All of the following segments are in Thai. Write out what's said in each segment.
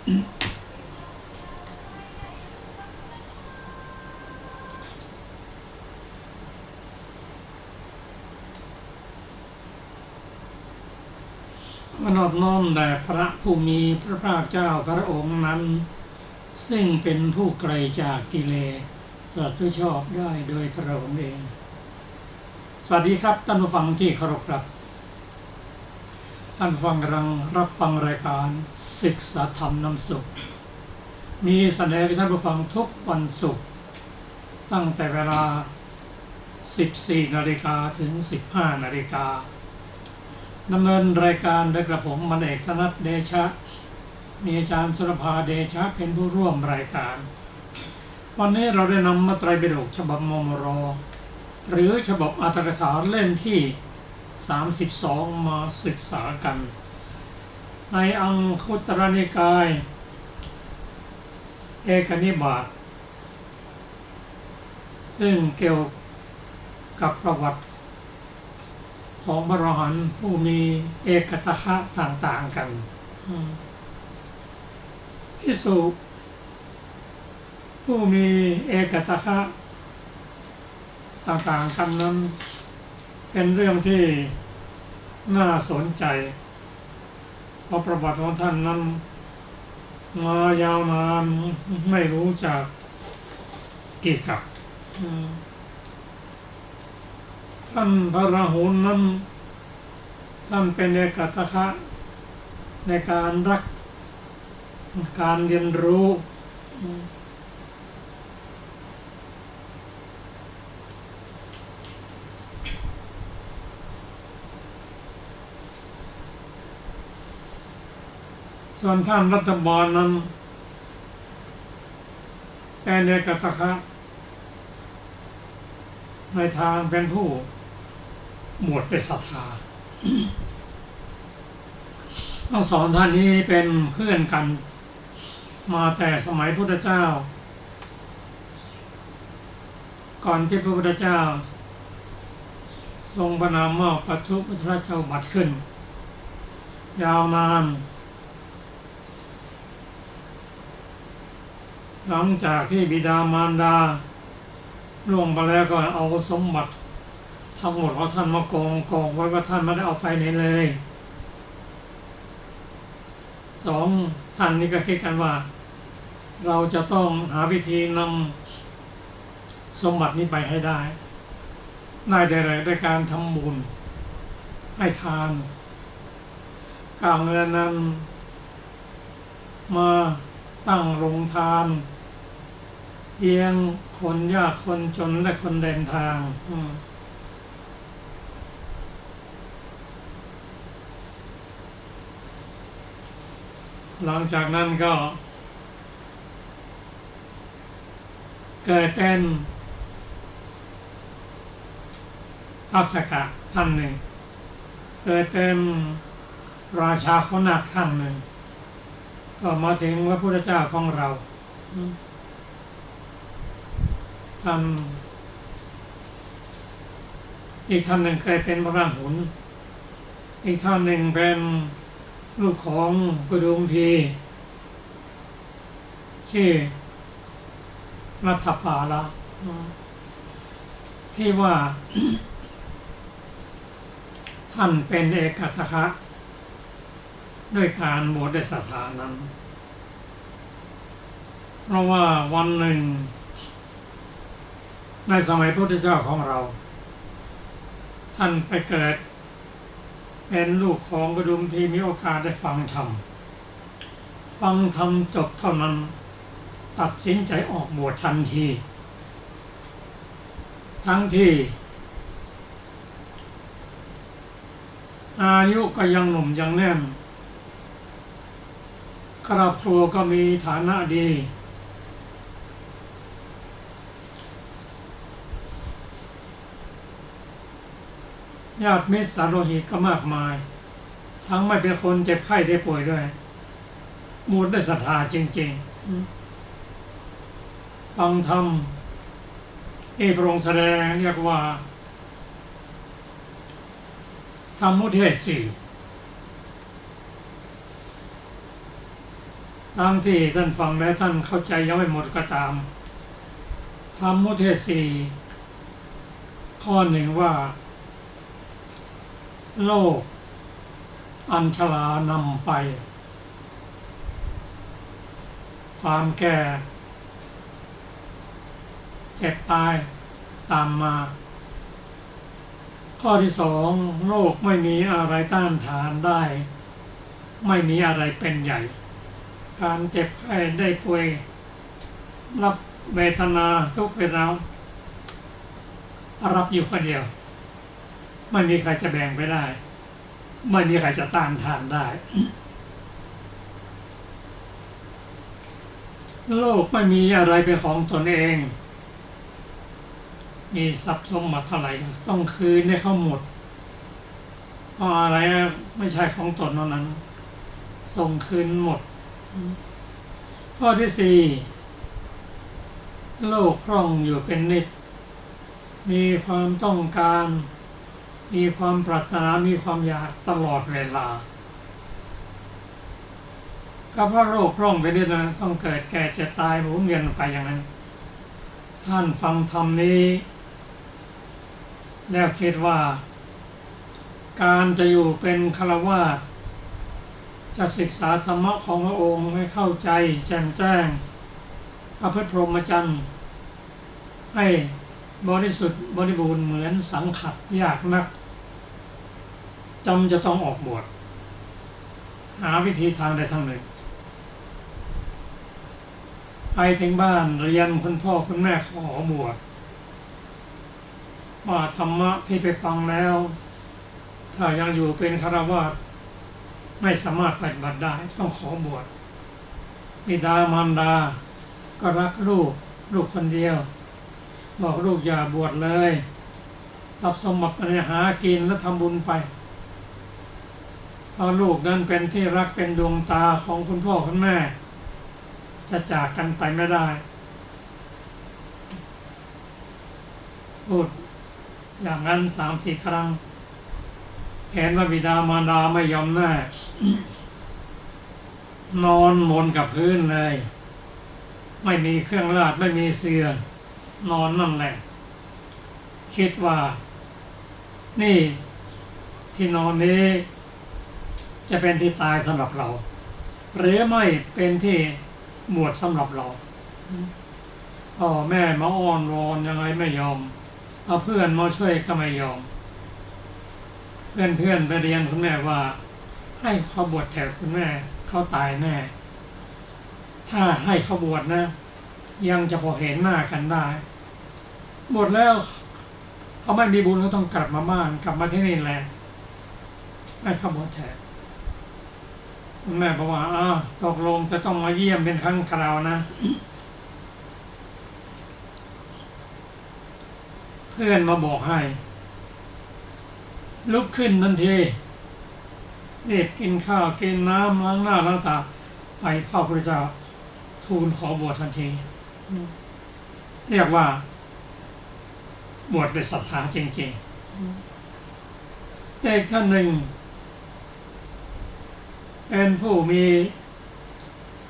นอบน้อมแด่พระผู้มีพระภาคเจ้าพระองค์นั้นซึ่งเป็นผู้ไกลจากกิเลสตรัสชอบได้โดยพระองค์เองสวัสดีครับท่านผู้ฟังที่เคารพครับท่านผู้ฟังกำลังรับฟังรายการศึกษาธรรมนำสุขมีแสดงให้ท่านผู้ฟังทุกวันศุกร์ตั้งแต่เวลา 14 นาฬิกาถึง 15 นาฬิกาดำเนินรายการโดยกระผมมณเอกธนัทเดชะมีอาจารย์สุรภาเดชะเป็นผู้ร่วมรายการวันนี้เราได้นำมัตไตรปิฎกฉบับมมร.หรือฉบับอรรถกถาเล่มที่ 32 มาศึกษากันในอังคุตรนิกายเอกนิบาตซึ่งเกี่ยวกับประวัติของพระอรหันต์ผู้มีเอกตถะต่างๆกันภิกษุผู้มีเอกตถะต่างๆกันนั้นเป็นเรื่องที่น่าสนใจเพราะประวัติของท่านนั้นมายาวนานไม่รู้จักกี่กับท่านพระราหุลนั้นท่านเป็นเอกตถะในการรักการเรียนรู้ส่วนท่านรัฐบาลนั้นเป็นเอกตถะในทางเป็นผู้บวชเป็นศรัทธาทั้งสองท่านนี้เป็นเพื่อนกันมาแต่สมัยพุทธเจ้าก่อนที่พระพุทธเจ้าทรงประนามว่าปัจจุพุทธราชบัตรขึ้นยาวนานหลังจากที่บิดามารดาล่วงไปแล้วก็เอาสมบัติทั้งหมดของท่านมากองไว้ว่าท่านไม่ได้เอาไปไหนเลยสองท่านนี้ก็คิดกันว่าเราจะต้องหาวิธีนำสมบัตินี้ไปให้ได้ด้วยการทำบุญให้ทานกางเงินนั้นมาตั้งโรงทานเลี้ยงคนยากคนจนและคนเดินทางหลังจากนั้นก็เกิดเป็นทัศกะท่านหนึ่งเกิดเป็นราชาขนักท่านหนึ่งก็มาถึงพระพุทธเจ้าของเราท่านอีกท่านหนึ่งเคยเป็นพระราหุลอีกท่านหนึ่งเป็นลูกของกุดุมพีชื่อรัฐปาละที่ว่า ท่านเป็นเอกตถะด้วยการบวชด้วยศรัทธานั้นเพราะว่าวันหนึ่งในสมัยพระพุทธเจ้าของเราท่านไปเกิดเป็นลูกของกุดุมพีมีโอกาสได้ฟังธรรมจบเท่านั้นตัดสินใจออกบวชทันทีทั้งที่อายุก็ยังหนุ่มยังแน่นครอบครัวก็มีฐานะดีญาติมิตรสาโลหิตก็มากมายทั้งไม่เป็นคนเจ็บไข้ได้ป่วยด้วยบวชด้วยศรัทธาจริงๆฟังธรรมที่พระองค์แสดงเรียกว่าธรรมุเทศน์ 4 ทั้งที่ท่านฟังและท่านเข้าใจยังไม่หมดก็ตามธรรมมุเทศสี่ข้อหนึ่งว่าโลกอันชรานำไปความแก่เจ็บตายตามมาข้อที่สองโลกไม่มีอะไรต้านทานได้ไม่มีอะไรเป็นใหญ่การเจ็บไข้ได้ป่วยรับเวทนาทุกเวทนารับอยู่คนเดียวไม่มีใครจะแบ่งไปได้ไม่มีใครจะต้านทานได้โลกไม่มีอะไรเป็นของตนเองมีทรัพย์สมบัติเท่าไหร่ต้องคืนให้เขาหมดเพราะอะไรไม่ใช่ของตนนั้นส่งคืนหมดข้อที่สี่โลกคล่องอยู่เป็นนิจมีความต้องการมีความปรารถนามีความอยากตลอดเวลาก็เพราะโลกคล่องไปนิจนะต้องเกิดแก่เจ็บตายหมุนเวียนไปอย่างนั้นท่านฟังธรรมนี้แล้วคิดว่าการจะอยู่เป็นฆราวาสจะศึกษาธรรมะของพระองค์ให้เข้าใจแจ่มแจ้งประพฤติพรหมจรรย์ให้บริสุทธิ์บริบูรณ์เหมือนสังขารยากนักจำจะต้องออกบวชหาวิธีทางใดทางหนึ่งไปถึงบ้านเรียนคุณพ่อคุณแม่ขอบวชว่าธรรมะที่ไปฟังแล้วถ้ายังอยู่เป็นฆราวาสไม่สามารถปฏิบัติได้ต้องขอบวชบิดามารดาก็รักลูกคนเดียวบอกลูกอย่าบวชเลยทรัพย์สมบัติไปหากินแล้วทำบุญไปเพราะลูกนั้นเป็นที่รักเป็นดวงตาของคุณพ่อคุณแม่จะจากกันไปไม่ได้พูดอย่างนั้น3-4 ครั้งเห็นว่าบิดามารดาไม่ยอมแน่นอนบนกับพื้นเลยไม่มีเครื่องราชไม่มีเสื่อนอนนั่นแหละคิดว่านี่ที่นอนนี้จะเป็นที่ตายสำหรับเราหรือไม่เป็นที่บวชสำหรับเราพ่อแม่มาอ้อนวอนยังไงไม่ยอมเอาเพื่อนมาช่วยก็ไม่ยอมเพื่อนไปเรียนคุณแม่ว่าให้เขาบวชแทนคุณแม่เขาตายแน่ถ้าให้เขาบวชนะยังจะพอเห็นหน้ากันได้บวชแล้วเขาไม่มีบุญเขาต้องกลับมาบ้านกลับมาที่นี่แหละให้เขาบวชแทนคุณแม่บอกว่าตกลงจะต้องมาเยี่ยมเป็นครั้งคราวนะเพื่อนมาบอกให้ลุกขึ้นทันทีรีบกินข้าวกินน้ำล้างหน้าล้างตาไปเฝ้าพระเจ้าทูลขอบวชทันทีเรียกว่าบวชด้วยศรัทธาจริงๆอีกท่านหนึ่งเป็นผู้มี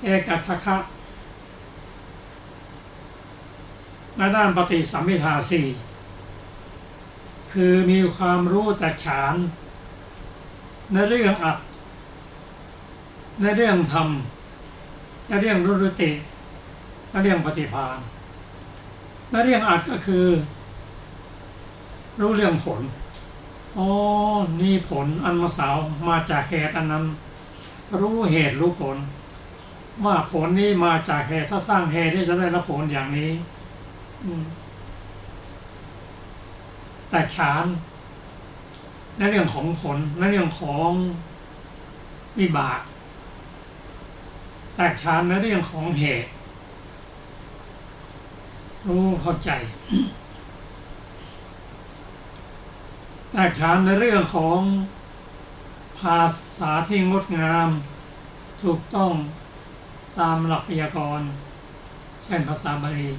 เอกทัคคะในด้านปฏิสัมภิทาสี่คือมีความรู้แต่ฉานในเรื่องอัตในเรื่องธรรมในเรื่องรุติในเรื่องปฏิภาณในเรื่องอัตก็คือรู้เรื่องผลนี่ผลอันมาสาวมาจากเหตุอันนั้นรู้เหตุรู้ผลว่าผลนี้มาจากเหตุถ้าสร้างเหตุที่จะได้รับผลอย่างนี้แต่ฌานในเรื่องของผลในเรื่องของวิบากแต่ฌานในเรื่องของเหตุรู้เข้าใจแต่ฌานในเรื่องของภาษาที่งดงามถูกต้องตามหลักไวยากรณ์เช่นภาษาบาลี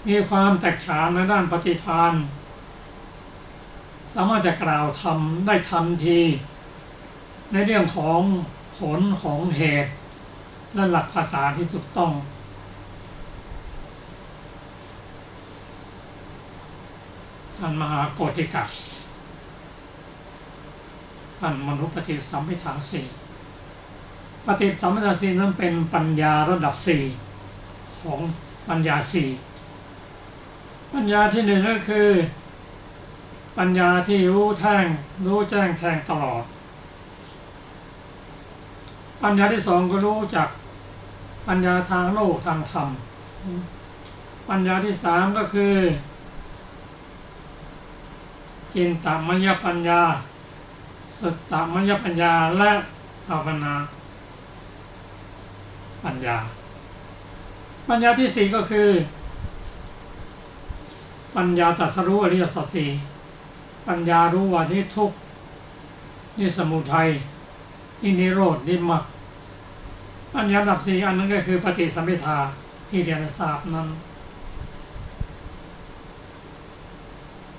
มีความแตกฉานในด้านปฏิภาณสามารถจะกล่าวธรรมได้ทันทีในเรื่องของ ผลของเหตุและหลักภาษาที่ถูกต้องท่านมหาโกฏิกะท่านมนุษย์ปฏิสัมภิทาสี่ปฏิสัมภิทาสี่นั้นเป็นปัญญาระดับสี่ของปัญญาสี่ปัญญาที่หนึ่งก็คือปัญญาที่รู้แจ้งแทงตลอดปัญญาที่สองก็รู้จักปัญญาทางโลกทางธรรมปัญญาที่สามก็คือจินตมัญญปัญญาสุตตมัญญปัญญาและภาวนาปัญญาปัญญาที่สี่ก็คือปัญญาตรัสรู้อริยสัจสี่ปัญญารู้ว่านี่ทุกข์นี่สมุทัยนี่นิโรธนี่มรรคปัญญาระดับสี่อันนั้นก็คือปฏิสัมภิทาที่เรียนทราบนั้น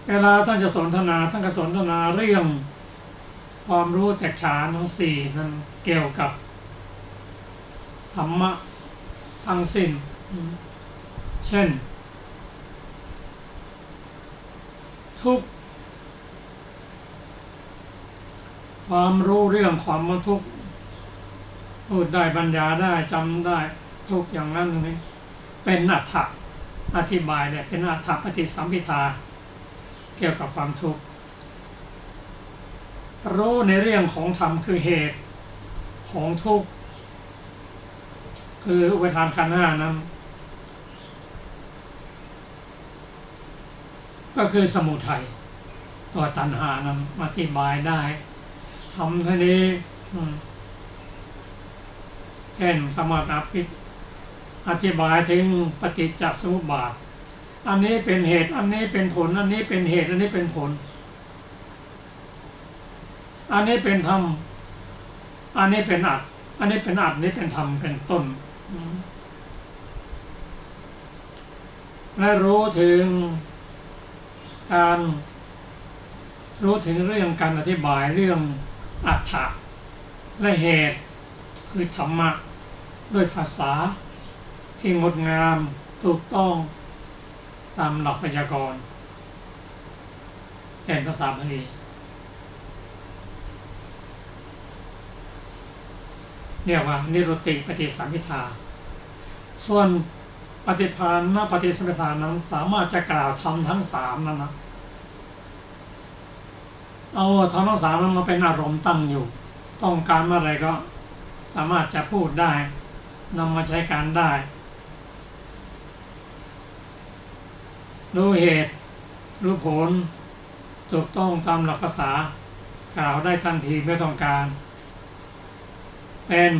เวลาท่านจะสนทนาท่านก็สนทนาเรื่องความรู้แตกฉานทั้งสี่นั้นเกี่ยวกับธรรมะทั้งสิ้นเช่นทุกข์ความรู้เรื่องความว่าทุกข์พูดได้บรรยายได้จำได้ทุกอย่างนั้นนี่เป็นอรรถะอธิบายเนี่ยเป็นอรรถะปฏิสัมภิทาเกี่ยวกับความทุกข์รู้ในเรื่องของธรรมคือเหตุของทุกข์คืออุปทานขันธ์ห้านั้นก็คือสมุทัยตัวตัณหานั้นอธิบายได้ทำทีนี้เช่นสมถะอธิบายถึงปฏิจจสมุปบาทอันนี้เป็นเหตุอันนี้เป็นผลอันนี้เป็นเหตุอันนี้เป็นผลอันนี้เป็นธรรมอันนี้เป็นอัตอันนี้เป็นอัตนี้เป็นธรรมเป็นต้นและรู้ถึงการรู้ถึงเรื่องการอธิบายเรื่องอัตถะและเหตุคือธรรมะด้วยภาษาที่งดงามถูกต้องตามหลักไวยากรณ์เป็นภาษาบาลีเรียกว่านิรุตติปฏิสัมภิทาส่วนปฏิภาณปฏิสัมภิทานั้นสามารถจะกล่าวธรรมทั้งสามนั้นนะเอาธรรมทั้งสามนั้นมาเป็นอารมณ์ตั้งอยู่ต้องการเมื่อไรก็สามารถจะพูดได้นำมาใช้การได้รู้เหตุรู้ผลถูกต้องตามหลักภาษากล่าวได้ทันทีไม่ต้องการเป็น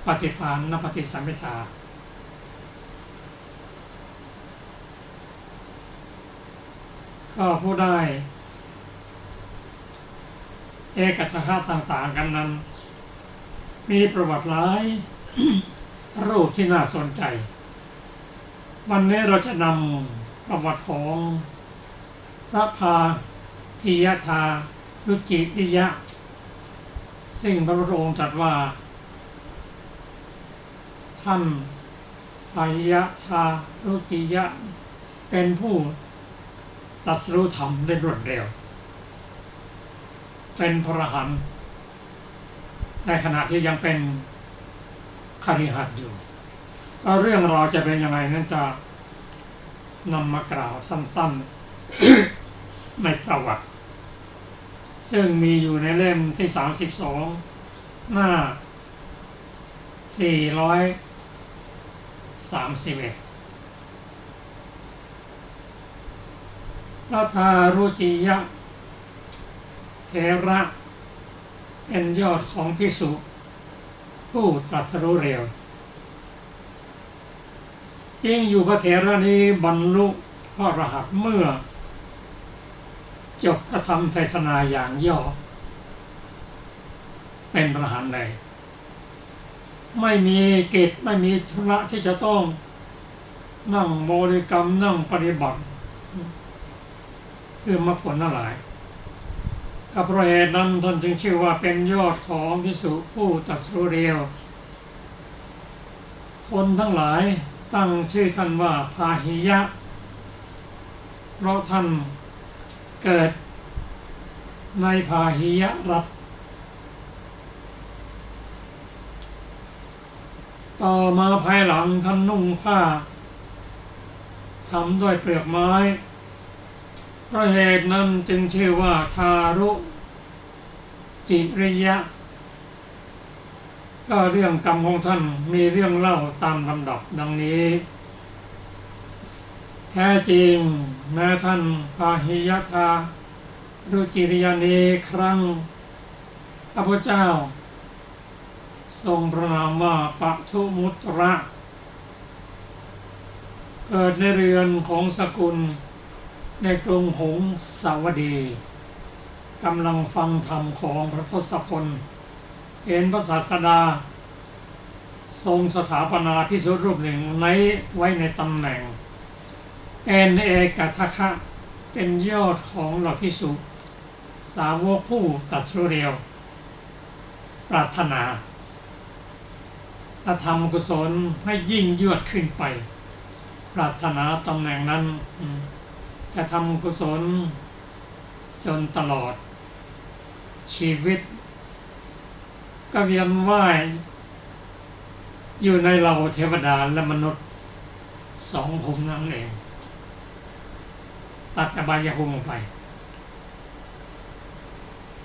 ปฏิภาณปฏิสัมภิทาก็ผู้ได้เอกตถะต่างๆกันนั้นมีประวัติหลาย รูปที่น่าสนใจวันนี้เราจะนำประวัติของพระพาหิยทารุจิติยะซึ่งพระพุทธองค์ตรัสว่าท่านพาหิยทารุจิยะเป็นผู้ตรัสรู้ธรรมได้รวดเร็วเป็นพระอรหันต์ในขณะที่ยังเป็นคฤหัสถ์อยู่ก็เรื่องเราจะเป็นยังไงนั้นจะนำมากล่าวสั้นๆ ในประวัติซึ่งมีอยู่ในเล่มที่32หน้า431พระทารุจิยะเถระเป็นยอดของภิกษุผู้ตรัสรู้เร็วจริงอยู่พระเถระนี้บรรลุพระอรหันต์เมื่อจบพระธรรมเทศนาอย่างย่อเป็นพระอรหันต์เลยไม่มีกิจไม่มีธุระที่จะต้องนั่งบริกรรมนั่งปฏิบัติคือมรรคผลทั้งหลาย กับเพราะเหตุนั้นท่านจึงชื่อว่าเป็นยอดของภิกษุผู้ตรัสรู้เดียวคนทั้งหลายตั้งชื่อท่านว่าพาหิยะเพราะท่านเกิดในพาหิยรัฐต่อมาภายหลังท่านนุ่งผ้าทำด้วยเปลือกไม้เพราะเหตุนั้นจึงชื่อว่าทารุจิริยะก็เรื่องกรรมของท่านมีเรื่องเล่าตามลำดับดังนี้แท้จริงแม้ท่านพาหิยทารุจิริยานีครั้งพระพุทธเจ้าทรงพระนามว่าปทุมุตระเกิดในเรือนของสกุลในกรุงหงสาวดีกำลังฟังธรรมของพระทศพลเห็นพระศาสดาทรงสถาปนาภิกษุรูปหนึ่งไว้ในตำแหน่งเอกทัคคะเป็นยอดของเหล่าภิกษุสาวกผู้ตรัสรู้เดียวปรารถนาทำกุศลให้ยิ่งยวดขึ้นไปปรารถนาตำแหน่งนั้นจะทำกุศลจนตลอดชีวิตก็เวียนว่ายอยู่ในเหล่าเทวดาและมนุษย์สองภูมินั่นเองตัดอบายภูมิออกไป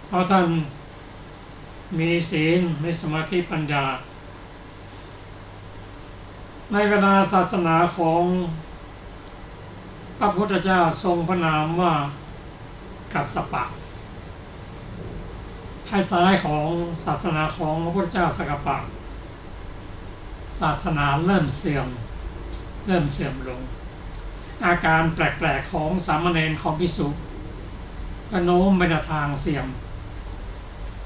เพราะท่านมีศีลมีสมาธิปัญญาในเวลาศาสนาของพระพุทธเจ้าทรงพระนามว่ากัสสปะท้ายซ้ายของศาสนาของพระพุทธเจ้าสักกปะศาสนาเริ่มเสื่อมลงอาการแปลกๆของสามเณรของภิกษุก็โน้มไปในทางเสื่อม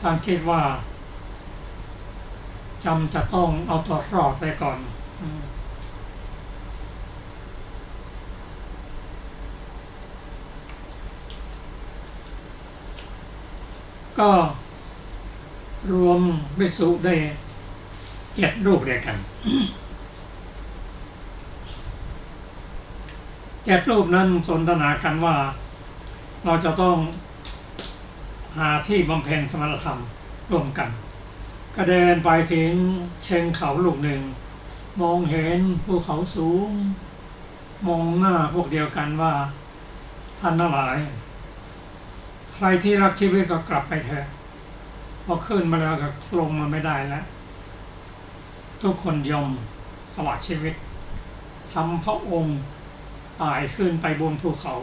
ท่านคิดว่าจะต้องเอาตัวรอดไปก่อนก็รวมภิกษุได้7 รูปเดียวกัน 7 รูปนั้นสนทนากันว่าเราจะต้องหาที่บำเพ็ญสมณธรรมร่วมกันก็เดินไปถึงเชิงเขาลูกหนึ่งมองเห็นภูเขาสูงมองหน้าพวกเดียวกันว่าท่านทั้งหลายใครที่รักชีวิตก็กลับไปเถอะพอขึ้นมาแล้วก็ลงมาไม่ได้แล้วทุกคนยอมสละชีวิตทำพระองค์ตายขึ้นไปบนภูเขา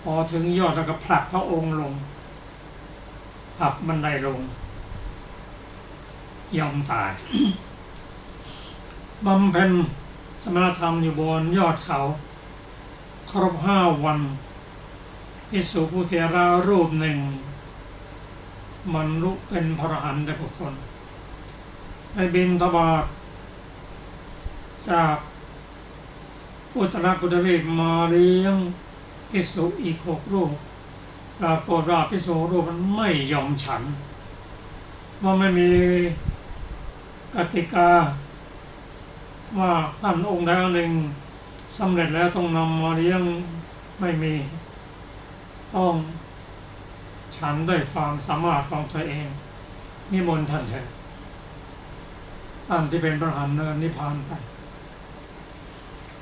พอถึงยอดแล้วก็ผลักพระองค์ลงผลักบันไดลงยอมตาย บำเพ็ญสมณธรรมอยู่บนยอดเขาครบ5 วันภิกษุผู้เถระรูปหนึ่งบรรลุเป็นพระอรหันต์ได้บุคคลไปบิณฑบาตจากอุตรกุฎเวทมาเลี้ยงภิกษุอีก6 รูปปรากฏว่าภิกษุรูปนั้นไม่ยอมฉันว่าไม่มีกติกาว่าท่านองค์ใดองค์หนึ่งสำเร็จแล้วต้องนำมาเลี้ยงไม่มีต้องฉันด้วยความสามารถของตัวเองนิมนต์ท่านเถิดท่านที่เป็นพระอรหันต์นิพพานไป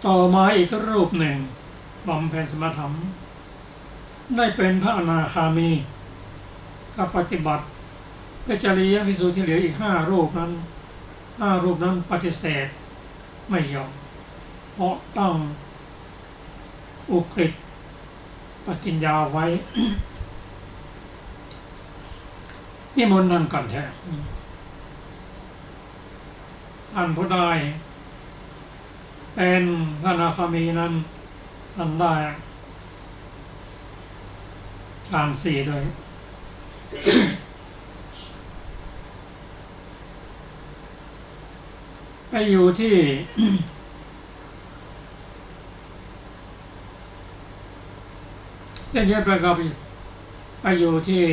ต่อมาอีกรูปหนึ่งบำเพ็ญสมณธรรมได้เป็นพระอนาคามีก็ปฏิบัติเพื่อจะเลี้ยงภิกษุที่เหลืออีก5 รูปนั้นปฏิเสธไม่ยอมเพราะต้องอุกฤษปฏิญญาไว้ นิมนต์ท่านก่อนเถอะท่านผู้ได้เป็นพระอนาคามีนั้นท่านได้ฌาน 4ด้วย ไปอยู่ที่ เส้นเชือกประกอบ ไปอยู่ที่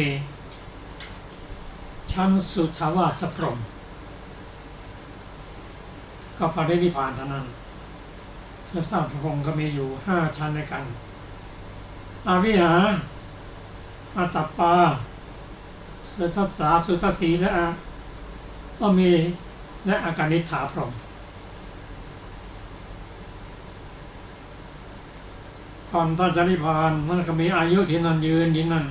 ชั้นสุทธาวาสพรหมก็ปรินิพพานเท่านั้นแล้วท่านพระองค์ก็มีอยู่5 ชั้นในกันอาวิหาอาตัปปาสุทัสสาสุทัสสีและก็มีและอากานิฐาพรหมก่อนท่านจะนิพพานมันก็มีอายุที่นั่นยืนที่นั่น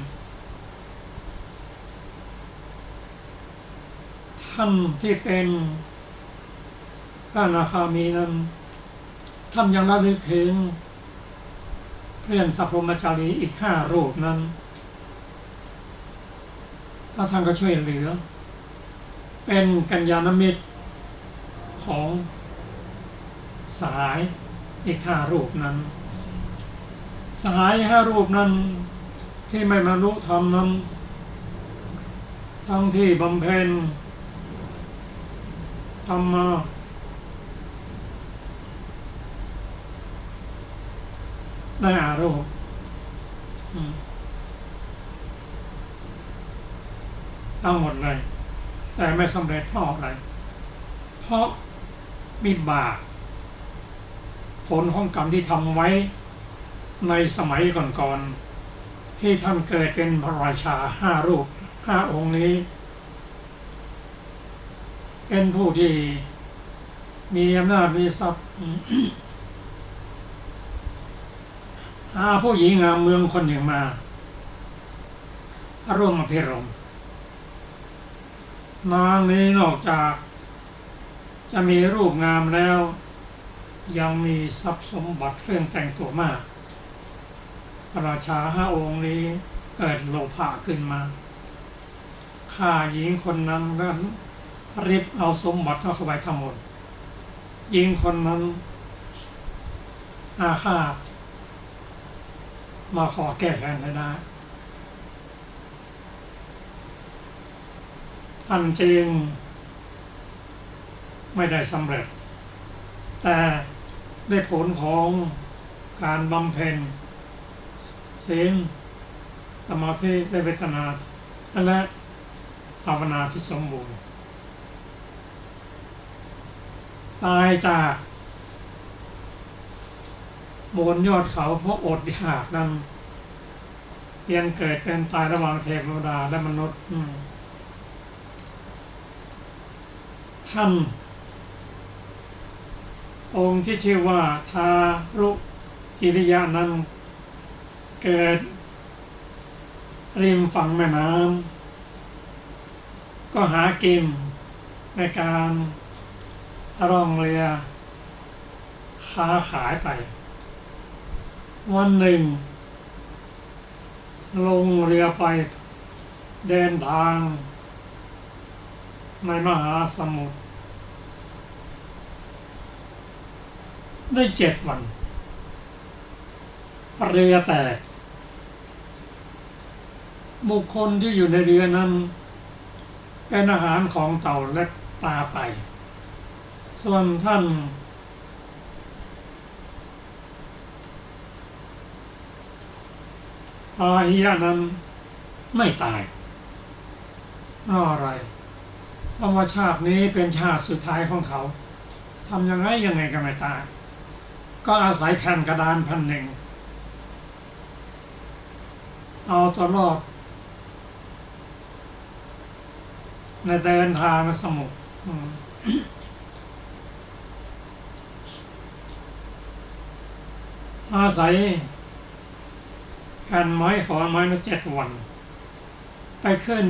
ท่านที่เป็นพระอนาคามีนั้นท่านยังระลึกถึงเพื่อนสัพพมจารีอีก5 รูปนั้นแล้วท่านก็ช่วยเหลือเป็นกัลยาณมิตรของสหายอีก5 รูปนั้นสหาย5 รูปนั้นที่ไม่บรรลุธรรมนั้นทั้งที่บำเพ็ญธรรมะได้อารูปทั้งหมดเลยแต่ไม่สำเร็จเพราะอะไรเพราะมีบาปผลของกรรมที่ทำไว้ในสมัยก่อนๆที่ท่านเกิดเป็นพระราชา5 รูป5 องค์นี้เป็นผู้ที่มีอำนาจมีทรัพย์หาผู้หญิงงามเมืองคนหนึ่งมาร่วมอภิรมย์นางนี้นอกจากจะมีรูปงามแล้วยังมีทรัพย์สมบัติเครื่องแต่งตัวมากพระราชา5 องค์นี้เกิดโลภะขึ้นมาฆ่าหญิงคนนั้นแล้วริบเอาสมบัติเข้าไปทั้งหมดหญิงคนนั้นอาฆาตมาขอแก้แค้นได้ท่านจึงไม่ได้สำเร็จแต่ได้ผลของการบำเพ็ญศีลสมาธิและเวทนาและภาวนาที่สมบูรณ์ตายจากบนยอดเขาเพราะอดอยากนั้นเปลี่ยนเกิดเป็นตายระหว่างเทวดาและมนุษย์ท่านองค์ที่ชื่อว่าทารุจิริยะนั้นเกิดริมฝั่งแม่น้ำก็หากินในการร่องเรือค้าขายไปวันหนึ่งลงเรือไปเดินทางในมหาสมุทรได้7 วันเรือแตกบุคคลที่อยู่ในเรือนั้นเป็นอาหารของเต่าและปลาไปส่วนท่านพาหิยะนั้นไม่ตายเพราะอะไรเพราะว่าชาตินี้เป็นชาติสุดท้ายของเขาทำยังไงก็ไม่ตายก็อาศัยแผ่นกระดานแผ่นหนึ่งเอาตัวรอดในเดินทางสมุทรอาศัยแผ่นไม้ขอนไม้มา7 วันไปขึ้น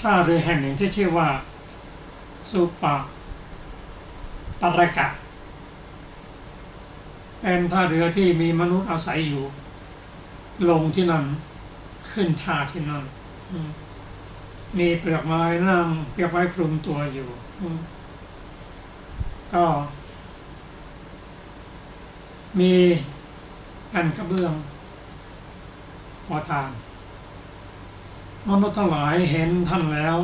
ท่าเรือแห่งหนึ่งที่ชื่อว่าสุปาตรกะเป็นท่าเรือที่มีมนุษย์อาศัยอยู่ลงที่นั่นขึ้นท่าที่นั่นมีเปลือกไม้นั่งเปลือกไม้คลุมตัวอยู่ก็มีแผ่นกระเบื้องพอทานมนุษย์ทั้งหลายเห็นท่านแล้ว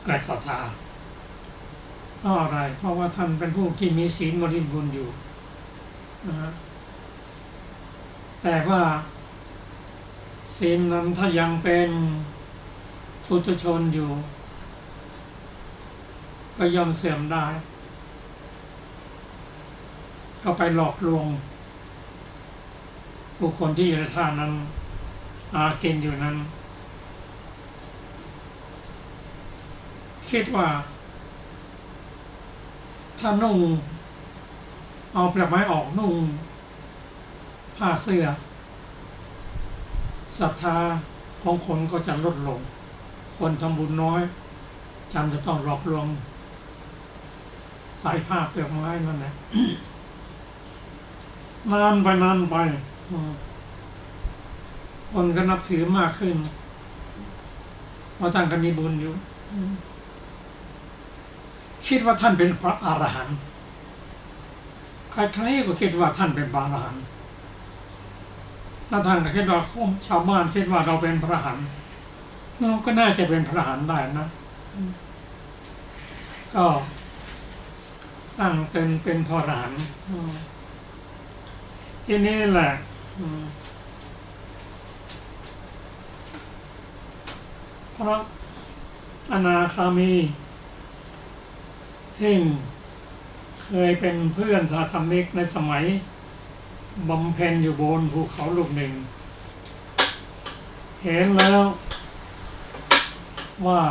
เกิดศรัทธาเพราะอะไรเพราะว่าท่านเป็นผู้ที่มีศีลบริบูรณ์อยู่นะฮะแต่ว่า ศีลนั้นถ้ายังเป็นปุถุชนอยู่ก็ย่อมเสื่อมได้ก็ไปหลอกลวงบุคคลที่อยู่ในท่านั้นกินอยู่นั้นคิดว่าถ้านุ่งเอาเปลือกไม้ออกนุ่งผ้าเสื้อศรัทธาของคนก็จะลดลงคนทำบุญน้อยจำจะต้องหลอกลวงสายผ้าเปลือกไม้นั่นแหละนานไปคนก็นับถือมากขึ้นเพราะท่านก็มีบุญอยู่คิดว่าท่านเป็นพระอรหันต์ใครๆก็คิดว่าท่านเป็นพระอรหันต์ถ้าท่านก็คิดว่าชาวบ้านคิดว่าเราเป็นพระอรหันต์เราก็น่าจะเป็นพระอรหันต์ได้นะก็ตั้งเป็นพระอรหันต์ที่นี่แหละพระอนาคามีที่เคยเป็นเพื่อนสาธมิกในสมัยบำเพ็ญอยู่บนภูเขาลูกหนึ่งเห็นแล้วว่า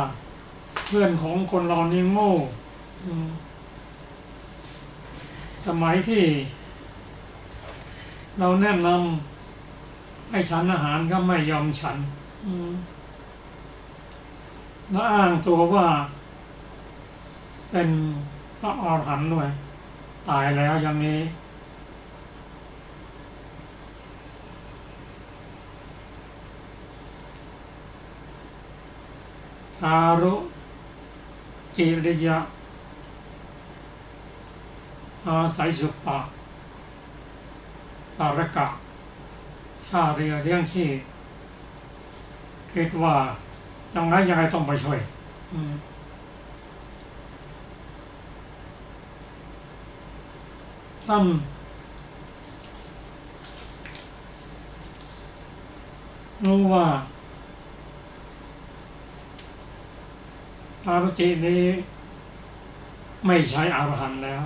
เพื่อนของคนเรานี่โง่สมัยที่เราแนะนำให้ฉันอาหารก็ไม่ยอมฉันแล้วอ้างตัวว่าเป็นพระอรหันต์ด้วยตายแล้วอย่างนี้ทารุจิริยะอาศัยสุปะปารกะท่าเรือเลี้ยงชีพคิดว่ายังไงต้องไปช่วยท่านรู้ว่าอารุจินี้ไม่ใช่อรหันต์แล้ว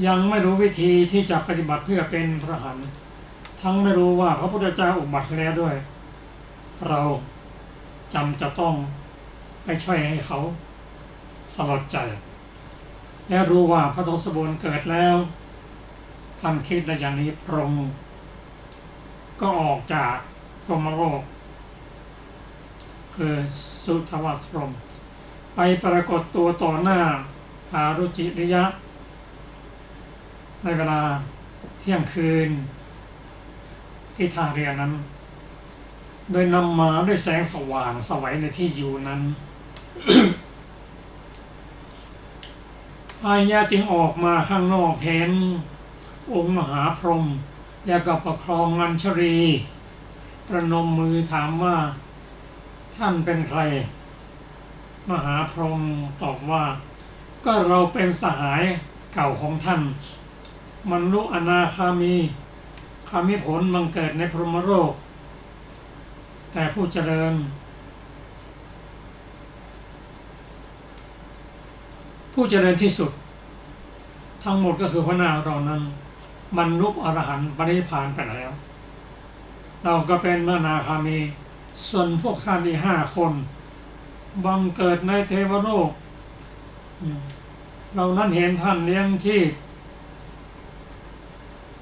ยังไม่รู้วิธีที่จะปฏิบัติเพื่อเป็นพระอรหันต์ทั้งไม่รู้ว่าพระพุทธเจ้าอุบัติแล้วด้วยเราจะต้องไปช่วยให้เขาสลดใจและรู้ว่าพระทศพลเกิดแล้วท่านคิดได้อย่างนี้พรหมก็ออกจากพรหมโลกคือสุทวสพรหมไปปรากฏตัวต่อหน้าทารุจิริยะในเวลาเที่ยงคืนที่ท่าเรือนั้นโดยนำมาด้วยแสงสว่างสวัยในที่อยู่นั้น อายะจึงออกมาข้างนอกเห็นองค์มหาพรหมแล้วก็ประคองอัญชลีประนมมือถามว่าท่านเป็นใครมหาพรหมตอบว่าก็เราเป็นสหายเก่าของท่านมนุษย์อนาคามีผลบังเกิดในพรหมโลกแต่ผู้เจริญที่สุดทั้งหมดก็คือพระนาเรานั้นบรรลุอรหันต์ปรินิพพานไปแล้วเราก็เป็นอนาคามีส่วนพวกท่านที่5 คนบังเกิดในเทวโลกเรานั้นเห็นท่านเลี้ยงชีพ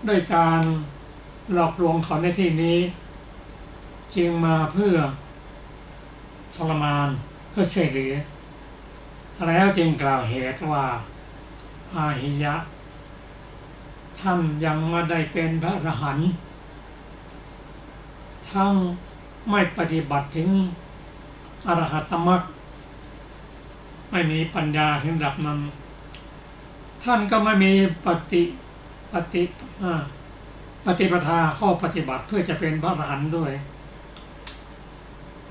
ด้วยการหลอกลวงเขาในที่นี้จึงมาเพื่อทรมานเพื่อช่วยเหลือแล้วจึงกล่าวเหตุว่าอาหิยะท่านยังไม่ได้เป็นพระอรหันต์ทั้งไม่ปฏิบัติถึงอรหัตตมรรคไม่มีปัญญาถึงระดับนั้นท่านก็ไม่มีปฏิปทาข้อปฏิบัติเพื่อจะเป็นพระอรหันต์ด้วย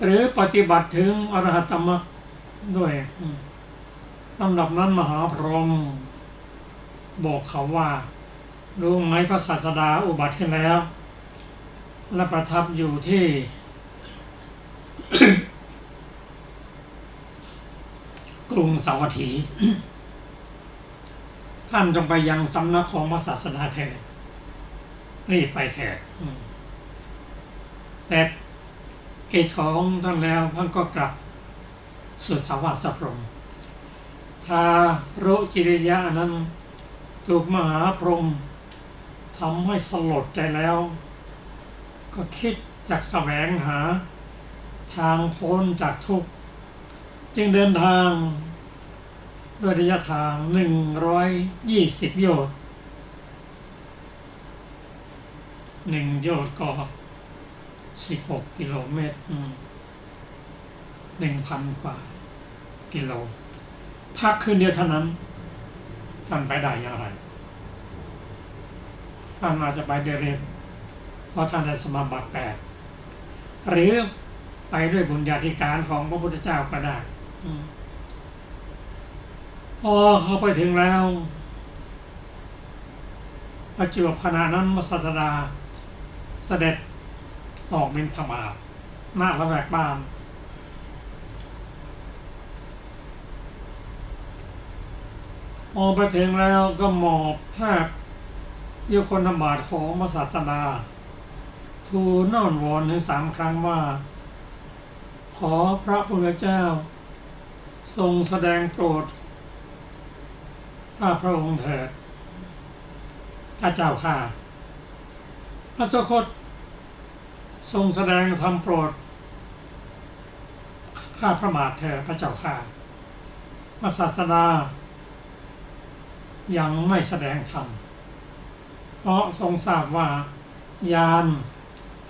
หรือปฏิบัติถึงอรหัตตมรรคด้วยลำดับนั้นมหาพรหมบอกเขาว่ารู้ไหมพระศาสดาอุบัติขึ้นแล้วและประทับอยู่ที่ กรุงสาวัตถี ท่านจงไปยังสำนักของพระศาสดาเถิดรีบไปเถิดแต่กิจของท่านแล้วท่านก็กลับสุทธาวาสพรหมทารุจิริยะนั้นถูกมหาพรหมทำให้สลดใจแล้ว ก็คิดจากแสวงหาทางพ้นจากทุกข์จึงเดินทางด้วยระยะทาง120 โยชน์1 โยชน์ก็16 กิโลเมตร1,000 กว่ากิโลพักคืนเดียวเท่านั้นท่านไปได้อย่างไรท่านอาจจะไปเดินเร็วเพราะท่านได้สมาบัติ8หรือไปด้วยบุญญาธิการของพระพุทธเจ้าก็ได้พอเขาไปถึงแล้วประจวบขณะนั้นพระศาสดาเสด็จออกบิณฑบาตณละแวกบ้านพอไปถึงแล้วก็หมอบแทบอยู่คนบาทของพระศาสดาทูลอ้อนวอนถึง3 ครั้งว่าขอพระพุทธเจ้าทรงแสดงโปรดข้าพระองค์เถิดข้าเจ้าข้าพระสคตทรงแสดงธรรมโปรดข้าพระบาทเถิดพระเจ้าข้าพระศาสดายังไม่แสดงธรรมเพราะทรงทราบว่าญาณ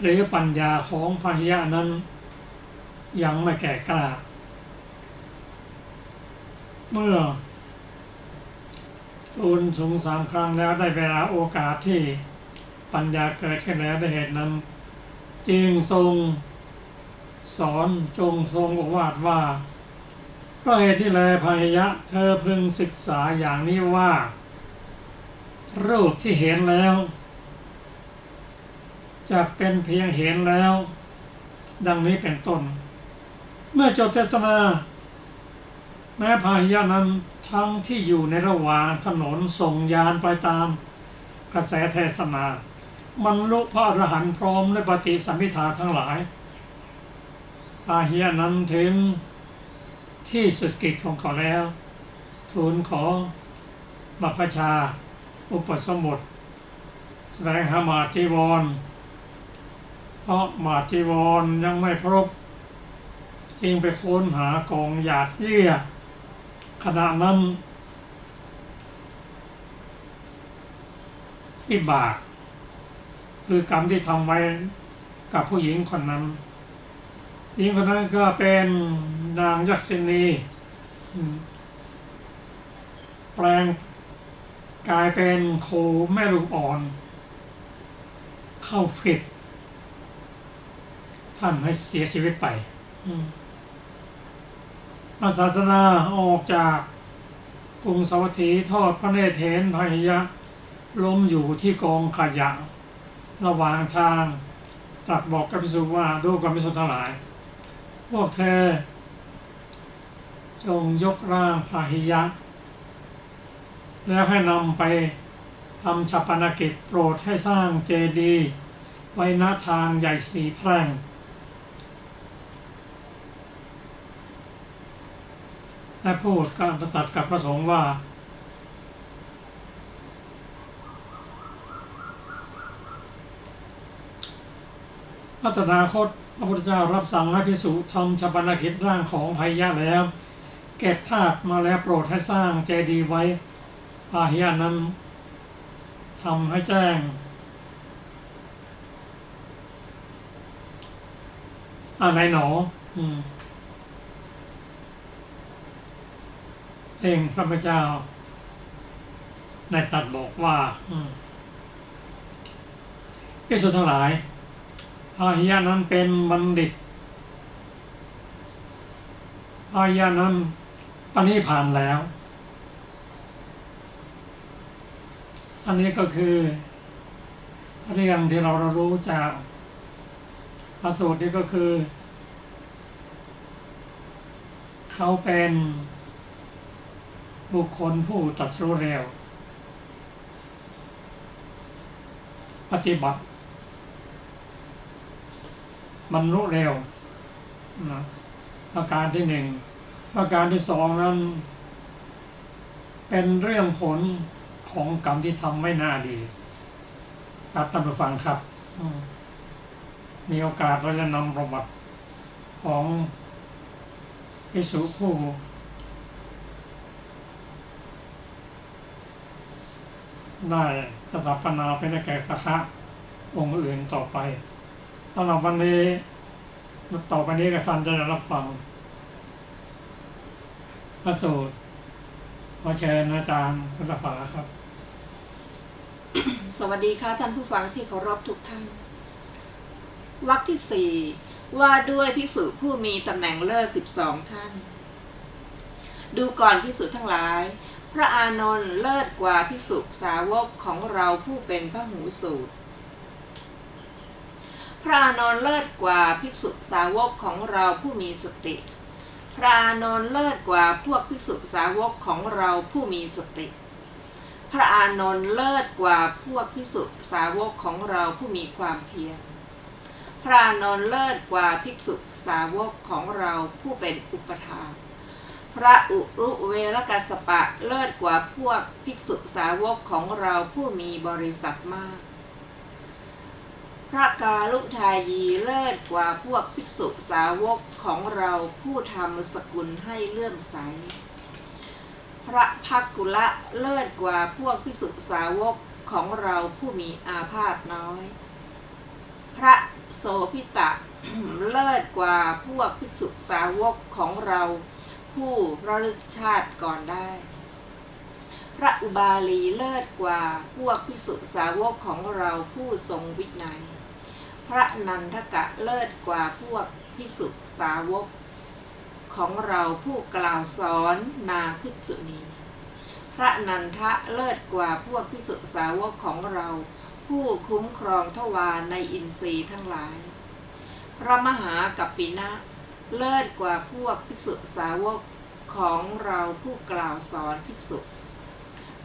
หรือปัญญาของพาหิยะนั้นยังไม่แก่กล้าเมื่อทูลสูง3 ครั้งแล้วได้เวลาโอกาสที่ปัญญาเกิดขึ้นแล้วด้วยเหตุนั้นจึงทรงสอนจงทรงโอวาทว่าเพราะเหตุนี้แลพาหิยะเธอพึงศึกษาอย่างนี้ว่ารูปที่เห็นแล้วจะเป็นเพียงเห็นแล้วดังนี้เป็นต้นเมื่อจบเทศนาแม้พาหิยะนั้นทั้งที่อยู่ในระหว่างถนนส่งยานไปตามกระแสเทศนาบรรลุพระอรหันต์พร้อมด้วยปฏิสัมภิทาทั้งหลายพาหิยะนั้นถึงที่สุดกิจของเขาแล้วทูลขอบัพพชาอุปสมบทแสดงหามาจีวรเพราะมาจีวรยังไม่พบจึงไปค้นหากองหยาดเยื่อขณะนั้นวิบากคือกรรมที่ทำไว้กับผู้หญิงคนนั้นหญิงคนนั้นก็เป็นนางยักษินีแปลงกลายเป็นโคแม่ลูกอ่อนเข้าฟิดท่านให้เสียชีวิตไปพระศาสดาออกจากกรุงสาวัตถีทอดพระเนตรเห็นพาหิยะล้มอยู่ที่กองขยะระหว่างทางตรัสบอกกับภิกษุว่าดูก่อนภิกษุทั้งหลายพวกเธอจงยกร่างพาหิยะแล้วให้นำไปทำฌาปนกิจโปรดให้สร้างเจดีย์ไว้ณทางใหญ่4 แพร่งและพูดก็ตัดกับพระสงฆ์ว่าพระตถาคตพระพุทธเจ้ารับสั่งให้ภิกษุทำฌาปนกิจร่างของพาหิยะแล้วเก็บธาตุมาแล้วโปรดให้สร้างเจดีย์ไว้พาหิยะนั้นทำให้แจ้งอะไรหนอซึ่งพระพุทธเจ้าได้ตรัสบอกว่าภิกษุทั้งหลายพาหิยะนั้นเป็นบัณฑิตพาหิยะนั้นปณิพพานแล้วอันนี้ก็คือเรื่องที่เรารู้จากพระสูตรนี้ก็คือ เขาเป็นบุคคลผู้ตรัสรู้เร็วปฏิบัติบรรลุเร็วนะประการที่หนึ่งประการที่สองนั้นเป็นเรื่องผลของกรรมที่ทำไม่น่าดีครับท่านผู้ฟังครับมีโอกาสเราจะนำประวัติของภิกษุผู้ได้สถาปนาเป็นแก่สขะองค์อื่นต่อไปสำหรับวันนี้ต่อไปนี้ก็ท่านจะได้รับฟังพระสูตรขอเชิญอาจารย์พุทธภาครับ สวัสดีค่ะท่านผู้ฟังที่เคารพทุกท่านวรรคที่ 4ว่าด้วยภิกษุผู้มีตำแหน่งเลิศ12 ท่านดูก่อนภิกษุทั้งหลายพระอานนท์เลิศกว่าภิกษุสาวกของเราผู้เป็นพหูสูตรพระอานนท์เลิศกว่าภิกษุสาวกของเราผู้มีสติพระอานนท์เลิศกว่าพวกภิกษุสาวกของเราผู้มีสติพระอานนท์เลิศกว่าพวกภิกษุสาวกของเราผู้มีความเพียรพระอานนท์เลิศกว่าภิกษุสาวกของเราผู้เป็นอุปถากพระอุรุเวรกัสสปะเลิศกว่าพวกภิกษุสาวกของเราผู้มีบริษัทมากพระกาลุทายีเลิศกว่าพวกภิกษุสาวกของเราผู้ทำสกุลให้เลื่อมใสพระภักกุละเลิศกว่าพวกภิกษุสาวกของเราผู้มีอาพาธน้อยพระโสภิตะ เลิศกว่าพวกภิกษุสาวกของเราผู้ระลึกชาติก่อนได้พระอุบาลีเลิศกว่าพวกภิกษุสาวกของเราผู้ทรงวินัยพระนันทกะเลิศกว่าพวกภิกษุสาวกของเราผู้กล่าวสอนนางภิกษุณีพระนันทะเลิศกว่าพวกภิกษุสาวกของเราผู้คุ้มครองทวารในอินทรีย์ทั้งหลายพระมหากัปปินะเลิศกว่าพวกภิกษุสาวกของเราผู้กล่าวสอนภิกษุ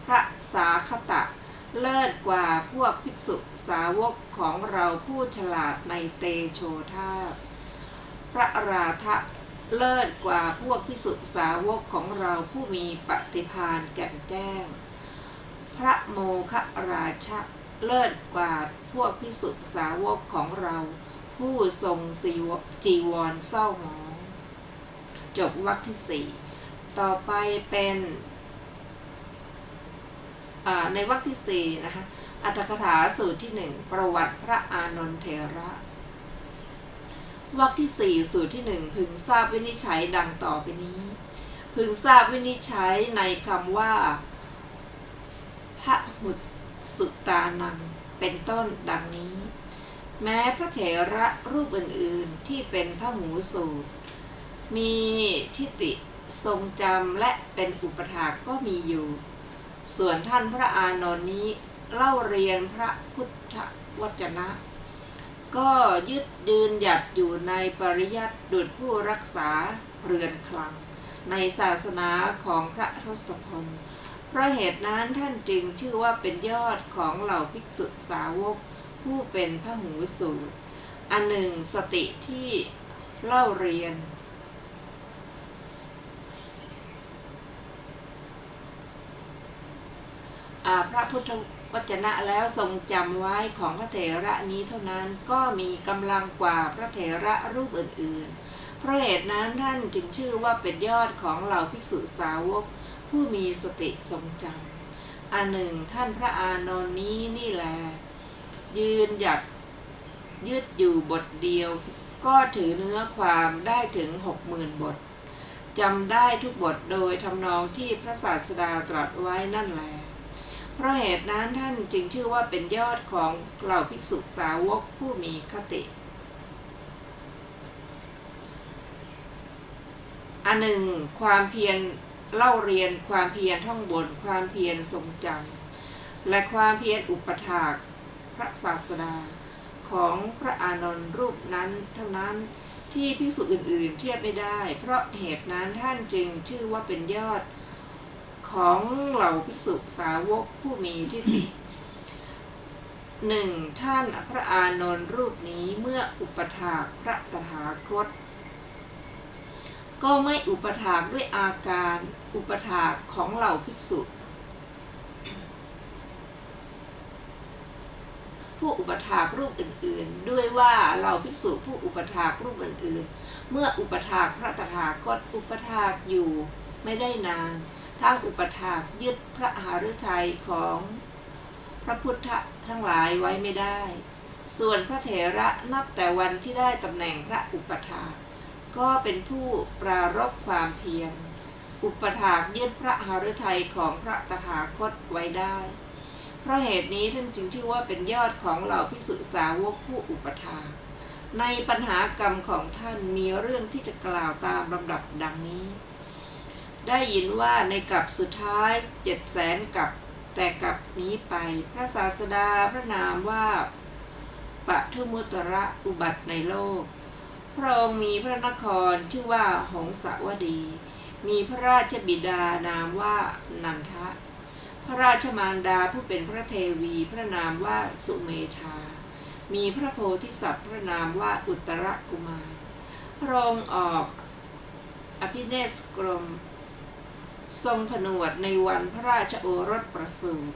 พระสาคตะเลิศกว่าพวกภิกษุสาวกของเราผู้ฉลาดในเตโชธาตุพระราธะเลิศกว่าพวกภิกษุสาวกของเราผู้มีปฏิภาณแจ่มแจ้งพระโมคคัลราชะเลิศกว่าพวกภิกษุสาวกของเราผู้ทรงจีวรเศร้าหมองจบวรรคที่ 4ต่อไปเป็นในวรรคที่ 4นะคะอรรถกถาสูตรที่ 1ประวัติพระอานนท์เถระวรรคที่ 4สูตรที่ 1พึงทราบวินิจฉัยดังต่อไปนี้พึงทราบวินิจฉัยในคำว่าพหุสุตานังเป็นต้นดังนี้แม้พระเถระรูปอื่นๆที่เป็นพหูสูตรมีทิฏฐิทรงจำและเป็นอุปถากก็มีอยู่ส่วนท่านพระอานนท์นี้เล่าเรียนพระพุทธวจนะก็ยึดยืนหยัดอยู่ในปริยัติดุจผู้รักษาเรือนคลังในศาสนาของพระทศพลเพราะเหตุนั้นท่านจึงชื่อว่าเป็นยอดของเหล่าภิกษุสาวกผู้เป็นพหูสูตรอันหนึ่งสติที่เล่าเรียนพระพุทธวจนะแล้วทรงจำไว้ของพระเถระนี้เท่านั้นก็มีกำลังกว่าพระเถระรูปอื่นๆเพราะเหตุนั้นท่านจึงชื่อว่าเป็นยอดของเหล่าภิกษุสาวกผู้มีสติทรงจำอันหนึ่งท่านพระอานนท์นี้นี่แลยืนหยัดยืดอยู่บทเดียวก็ถือเนื้อความได้ถึง 60,000 บทจำได้ทุกบทโดยทำนองที่พระศาสดาตรัสไว้นั่นแลเพราะเหตุนั้นท่านจึงชื่อว่าเป็นยอดของเหล่าภิกษุสาวกผู้มีคติอันหนึ่งความเพียรเล่าเรียนความเพียรท่องบนความเพียรทรงจำและความเพียรอุปถากพระศาสดาของพระอานนท์รูปนั้นเท่านั้น ที่ภิกษุอื่นๆเทียบไม่ได้ เพราะเหตุนั้นท่านจึงชื่อว่าเป็นยอดของเหล่าภิกษุสาวกผู้มีทิฏฐิ 1. ท่านพระอานนท์รูปนี้เมื่ออุปถากพระตถาคตก็ไม่อุปถากด้วยอาการอุปถากของเหล่าภิกษุผู้อุปถากรูปอื่นๆด้วยว่าเหล่าภิกษุผู้อุปถากรูปอื่นๆเมื่ออุปถากพระตถาคตอุปถากอยู่ไม่ได้นานทั้งอุปถากยึดพระหฤทัยของพระพุทธทั้งหลายไว้ไม่ได้ส่วนพระเถระนับแต่วันที่ได้ตำแหน่งพระอุปถากก็เป็นผู้ปรารภความเพียรอุปถากยึดพระหฤทัยของพระตถาคตไว้ได้เพราะเหตุนี้ท่านจึงชื่อว่าเป็นยอดของเหล่าภิกษุสาวกผู้อุปถากในปัญหากรรมของท่านมีเรื่องที่จะกล่าวตามลำดับดังนี้ได้ยินว่าในกลับสุดท้าย700,000 กลับแต่กลับนี้ไปพระศาสดาพระนามว่าปทุมุตระอุบัติในโลกพระองค์มีพระนครชื่อว่าหงสาวดีมีพระราชบิดานามว่านันทะพระราชมารดาผู้เป็นพระเทวีพระนามว่าสุเมธามีพระโพธิสัตว์พระนามว่าอุตรกุมารพระองค์ออกอภิเนศกรมทรงผนวดในวันพระราชโอรสประสูติ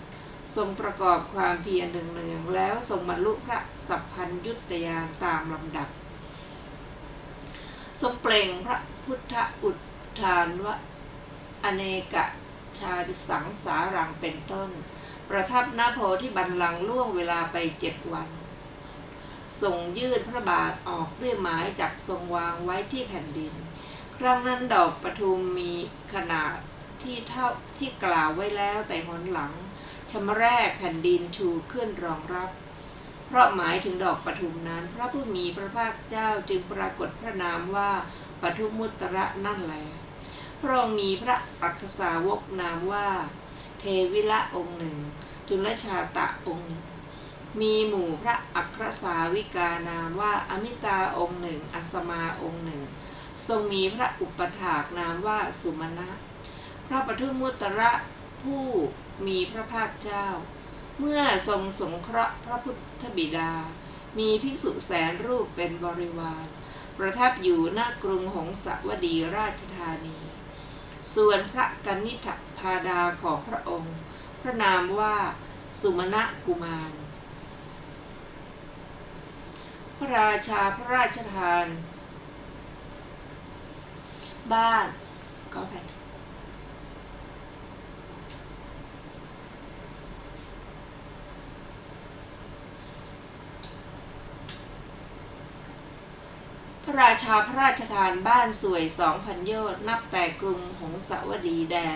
ทรงประกอบความเพียรเนืองๆแล้วทรงบรรลุพระสัพพัญญุตญาณตามลำดับทรงเปล่งพระพุทธอุทานว่าอเนกชาติสังสารังเป็นต้นประทับณโพธิบัลลังก์ล่วงเวลาไป7 วันทรงยื่นพระบาทออกด้วยไม้จักทรงวางไว้ที่แผ่นดินครั้งนั้นดอกปทุมมีขนาดที่เท่าที่กล่าวไว้แล้วแต่หนหลังชำแรกแผ่นดินชูขึ้นรองรับเพราะหมายถึงดอกปทุมนั้นพระผู้มีพระภาคเจ้าจึงปรากฏพระนามว่าปทุมุตระนั่นแลพระองค์มีพระอักขสาวกนามว่าเทวิละองค์หนึ่งจุลชาตะองค์หนึ่งมีหมู่พระอัครสาวิกานามว่าอมิตาองค์หนึ่งอัสมาองค์หนึ่งทรงมีพระอุปถากนามว่าสุมาณะพระปทุมุตระผู้มีพระภาคเจ้าเมื่อทรงสงเคราะห์พระพุทธบิดามีภิกษุ100,000 รูปเป็นบริวารประทับอยู่ณกรุงหงสาวดีราชธานีส่วนพระกนิษฐพาดาของพระองค์พระนามว่าสุมาณกุมารพระราชาพระราชทานบ้านก็ไปพระราชาพระราชทานบ้านสวย 2,000 โยชน์นับแต่กรุงหงสาวดีแด่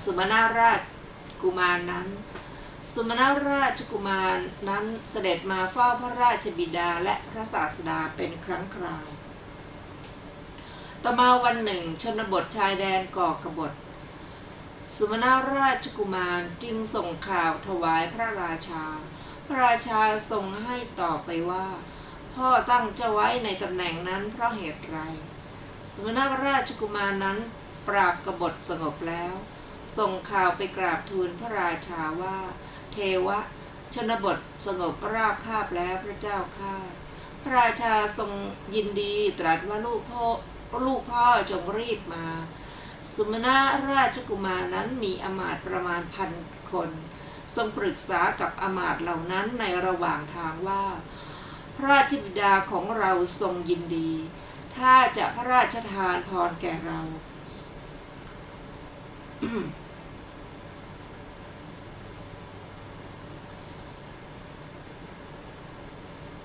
สุมาณราชกุมารนั้นสุมาณราชกุมารนั้นเสด็จมาเฝ้าพระราชบิดาและพระศาสดาเป็นครั้งคราวต่อมาวันหนึ่งชนบทชายแดนก่อกบฏสุมาณราชกุมารจึงส่งข่าวถวายพระราชาพระราชาทรงให้ตอบไปว่าพ่อตั้งเจ้าไว้ในตำแหน่งนั้นเพราะเหตุไรสุมาณราชกุมารนั้นปราบกบฏสงบแล้วส่งข่าวไปกราบทูลพระราชาว่าเทวะชนบทสงบราบคาบแล้วพระเจ้าข้าพระราชาทรงยินดีตรัสว่าลูกพ่อจงรีบมาสุมาณราชกุมารนั้นมีอมาตย์ประมาณ1,000 คนทรงปรึกษากับอมาตย์เหล่านั้นในระหว่างทางว่าพระราชบิดาของเราทรงยินดีถ้าจะพระราชทานพรแก่เรา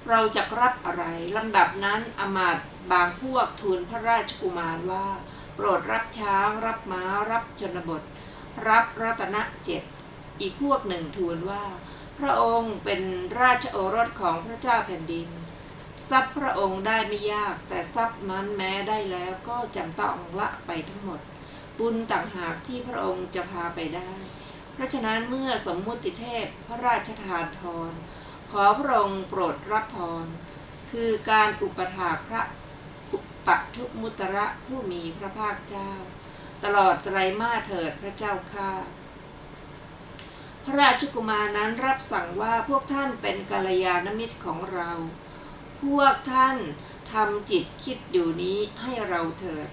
เราจะรับอะไรลำดับนั้นอมาตย์บางพวกทูลพระราชกุมารว่าโปรดรับช้างรับม้ารับชนบทรับรัตนะ7อีกพวกหนึ่งทูลว่าพระองค์เป็นราชโอรสของพระเจ้าแผ่นดินทรัพย์พระองค์ได้ไม่ยากแต่ทรัพย์นั้นแม้ได้แล้วก็จำต้องละไปทั้งหมดบุญต่างหากที่พระองค์จะพาไปได้เพราะฉะนั้นเมื่อสมมุติเทพพระราชทานพรขอพระองค์โปรดรับพร คือการอุปถากพระอุปทุมุตระผู้มีพระภาคเจ้าตลอดไตรมาสเถิดพระเจ้าข้าพระราชกุมารนั้นรับสั่งว่าพวกท่านเป็นกัลยาณมิตรของเราพวกท่านทำจิตคิดอยู่นี้ให้เราเถิด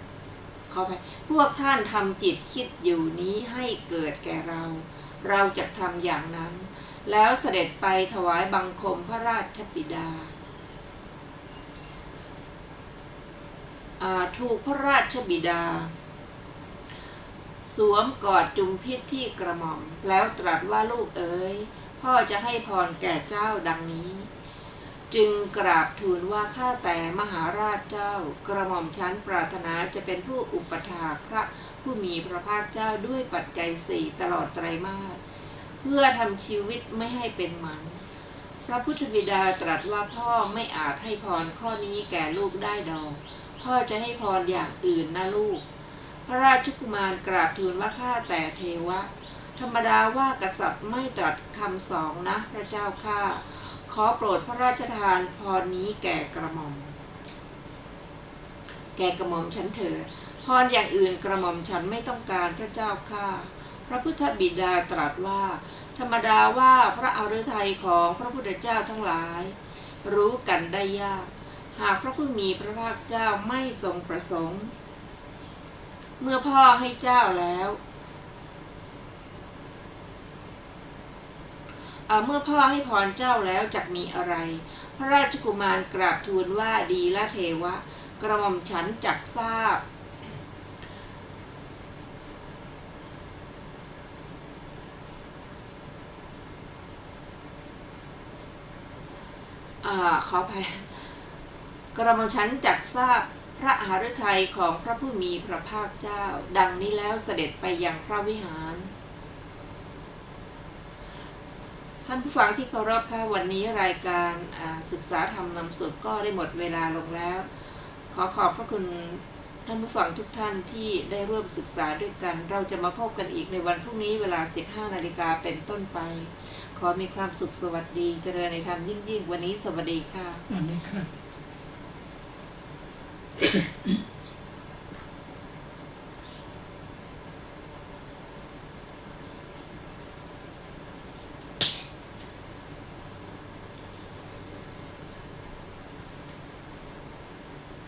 ขอไปพวกท่านทำจิตคิดอยู่นี้ให้เกิดแก่เราเราจะทำอย่างนั้นแล้วเสด็จไปถวายบังคมพระราชบิดาถูกพระราชบิดาสวมกอดจุมพิษที่กระหม่อมแล้วตรัสว่าลูกเอ๋ยพ่อจะให้พรแก่เจ้าดังนี้จึงกราบทูลว่าข้าแต่มหาราชเจ้ากระหม่อมชั้นปรารถนาจะเป็นผู้อุปถากพระผู้มีพระภาคเจ้าด้วยปัจจัยสี่ตลอดไตรมาสเพื่อทำชีวิตไม่ให้เป็นหมันพระพุทธบิดาตรัสว่าพ่อไม่อาจให้พรข้อนี้แก่ลูกได้ดอกพ่อจะให้พรอย่างอื่นนะลูกพระราชกุมารกราบทูลว่าข้าแต่เทวะธรรมดาว่ากษัตริย์ไม่ตรัสคำสองนะพระเจ้าข้าขอโปรดพระราชทานพรนี้แก่กระหม่อมฉันเถิดพรอย่างอื่นกระหม่อมฉันไม่ต้องการพระเจ้าข้าพระพุทธบิดาตรัสว่าธรรมดาว่าพระอฤทัยของพระพุทธเจ้าทั้งหลายรู้กันได้ยากหากพระผู้มีพระภาคเจ้าไม่ทรงประสงค์เมื่อพ่อให้เจ้าแล้วเมื่อพ่อให้พรเจ้าแล้วจักมีอะไรพระราชกุมารกราบทูลว่าดีละเทวะกระหม่อมฉันจักทราบขออภัยกระหม่อมฉันจักทราบพระหฤทัยของพระผู้มีพระภาคเจ้าดังนี้แล้วเสด็จไปยังพระวิหารท่านผู้ฟังที่เคารพค่ะวันนี้รายการศึกษาธรรมนำสุขก็ได้หมดเวลาลงแล้วขอขอบพระคุณท่านผู้ฟังทุกท่านที่ได้ร่วมศึกษาด้วยกันเราจะมาพบกันอีกในวันพรุ่งนี้เวลา 15 นาฬิกาเป็นต้นไปขอมีความสุขสวัสดีเจริญในธรรมยิ่งวันนี้สวัสดีค่ะอันนี้ครับ